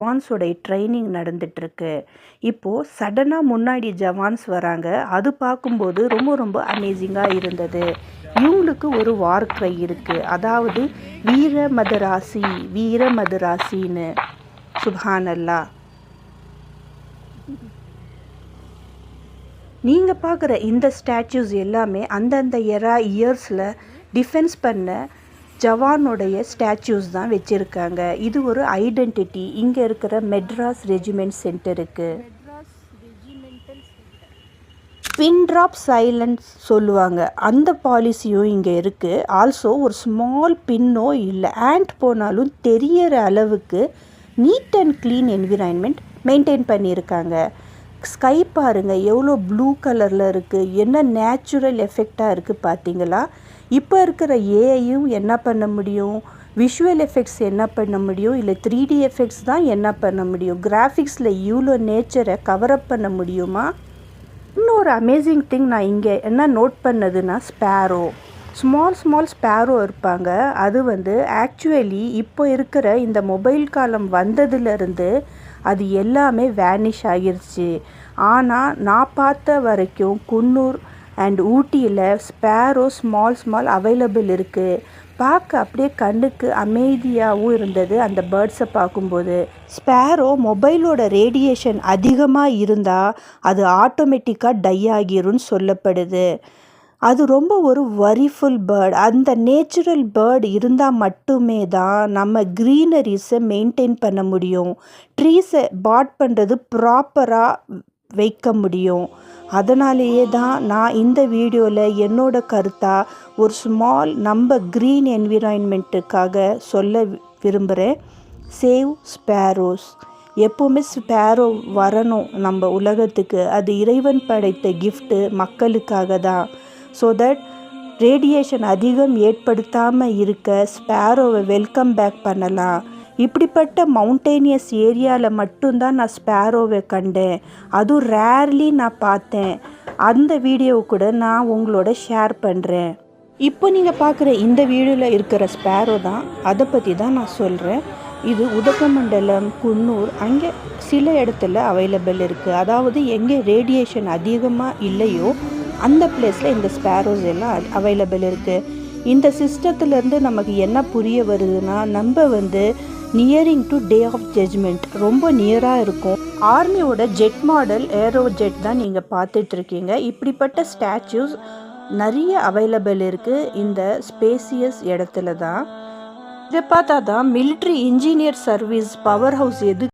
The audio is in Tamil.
ஜவான்ஸோடைய ட்ரைனிங் நடந்துட்டுருக்கு. இப்போது சடனாக முன்னாடி ஜவான்ஸ் வராங்க. அது பார்க்கும்போது ரொம்ப ரொம்ப அமேசிங்காக இருந்தது. இவங்களுக்கு ஒரு வார் க்ரை இருக்குது. அதாவது வீர மதராசி வீர மதராசின்னு. சுப்ஹானல்லா. நீங்கள் பார்க்குற இந்த ஸ்டாச்சூஸ் எல்லாமே அந்தந்த இயர்ஸில் டிஃபென்ஸ் பண்ண ஜவானுடைய ஸ்டாச்சூஸ் தான் வச்சுருக்காங்க. இது ஒரு ஐடென்டிட்டி. இங்கே இருக்கிற மெட்ராஸ் ரெஜிமெண்ட் சென்டருக்கு பின் ட்ராப் சைலன்ஸ் சொல்லுவாங்க. அந்த பாலிசியும் இங்கே இருக்குது. ஆல்சோ ஒரு ஸ்மால் பின்னோ இல்லை ஆண்ட் போனாலும் தெரியற அளவுக்கு neat and clean environment maintain பண்ணியிருக்காங்க. ஸ்கை பாருங்கள் எவ்வளோ ப்ளூ கலரில் இருக்குது. என்ன நேச்சுரல் எஃபெக்டாக இருக்குது பார்த்தீங்களா? இப்போ இருக்கிற ஏஐயும் என்ன பண்ண முடியும்? விஷுவல் எஃபெக்ட்ஸ் என்ன பண்ண முடியும்? இல்லை 3D எஃபெக்ட்ஸ் தான் என்ன பண்ண முடியும்? கிராஃபிக்ஸில் இவ்வளோ நேச்சரை கவரப் பண்ண முடியுமா? இன்னொரு அமேசிங் திங் நான் இங்கே என்ன நோட் பண்ணதுன்னா ஸ்பேரோ. ஸ்மால் ஸ்பேரோ இருப்பாங்க. அது ஆக்சுவலி இப்போ இருக்கிற இந்த மொபைல் காலம் வந்ததுலேருந்து அது எல்லாமே வேனிஷ் ஆகிருச்சு. ஆனால் நான் பார்த்த வரைக்கும் குன்னூர் அண்ட் ஊட்டியில் ஸ்பேரோ ஸ்மால் அவைலபிள் இருக்குது. பார்க்க அப்படியே கண்ணுக்கு அமைதியாகவும் இருந்தது அந்த பேர்ட்ஸை பார்க்கும்போது. ஸ்பேரோ மொபைலோட ரேடியேஷன் அதிகமாக இருந்தால் அது ஆட்டோமேட்டிக்காக டை ஆகிரும்னு சொல்லப்படுது. அது ரொம்ப ஒரு வரிஃபுல் பேர்ட். அந்த நேச்சுரல் பேர்டு இருந்தால் மட்டுமே தான் நம்ம க்ரீனரிஸை மெயின்டைன் பண்ண முடியும். ட்ரீஸை பாட் பண்ணுறது ப்ராப்பராக வைக்க முடியும். அதனாலேயே தான் நான் இந்த வீடியோவில் என்னோட கருத்தாக ஒரு ஸ்மால் நம்ம க்ரீன் என்விரான்மெண்ட்டுக்காக சொல்ல விரும்புகிறேன். Save sparrows. எப்போவுமே ஸ்பேரோ வரணும் நம்ம உலகத்துக்கு. அது இறைவன் படைத்த கிஃப்ட்டு மக்களுக்காக தான். ஸோ தட் ரேடியேஷன் அதிகம் ஏற்படுத்தாமல் இருக்க ஸ்பேரோவை வெல்கம் பேக் பண்ணலாம். இப்படிப்பட்ட மவுண்டேனியஸ் ஏரியாவில் மட்டும்தான் நான் ஸ்பேரோவை கண்டேன். அதுவும் ரேர்லி நான் பார்த்தேன். அந்த வீடியோவை கூட நான் உங்களோட ஷேர் பண்ணுறேன். இப்போ நீங்கள் பார்க்குற இந்த வீடியோவில் இருக்கிற ஸ்பேரோ தான். அதை பற்றி தான் நான் சொல்கிறேன். இது உதகமண்டலம், குன்னூர் அங்கே சில இடத்துல அவைலபிள் இருக்குது. அதாவது எங்கே ரேடியேஷன் அதிகமாக இல்லையோ அந்த பிளேஸில் இந்த ஸ்பேரோஸ் எல்லாம் அவைலபிள் இருக்குது. இந்த சிஸ்டத்துலேருந்து நமக்கு என்ன புரிய வருதுன்னா, நம்ம nearing to day of judgement ரொம்ப நியராக இருக்கும். ஆர்மியோட ஜெட் மாடல் ஏரோ ஜெட் தான் நீங்கள் பார்த்துட்ருக்கீங்க. இப்படிப்பட்ட ஸ்டாச்சூஸ் நிறைய அவைலபிள் இருக்குது இந்த ஸ்பேசியஸ் இடத்துல தான். இதை பார்த்தா தான் military engineer service power house எது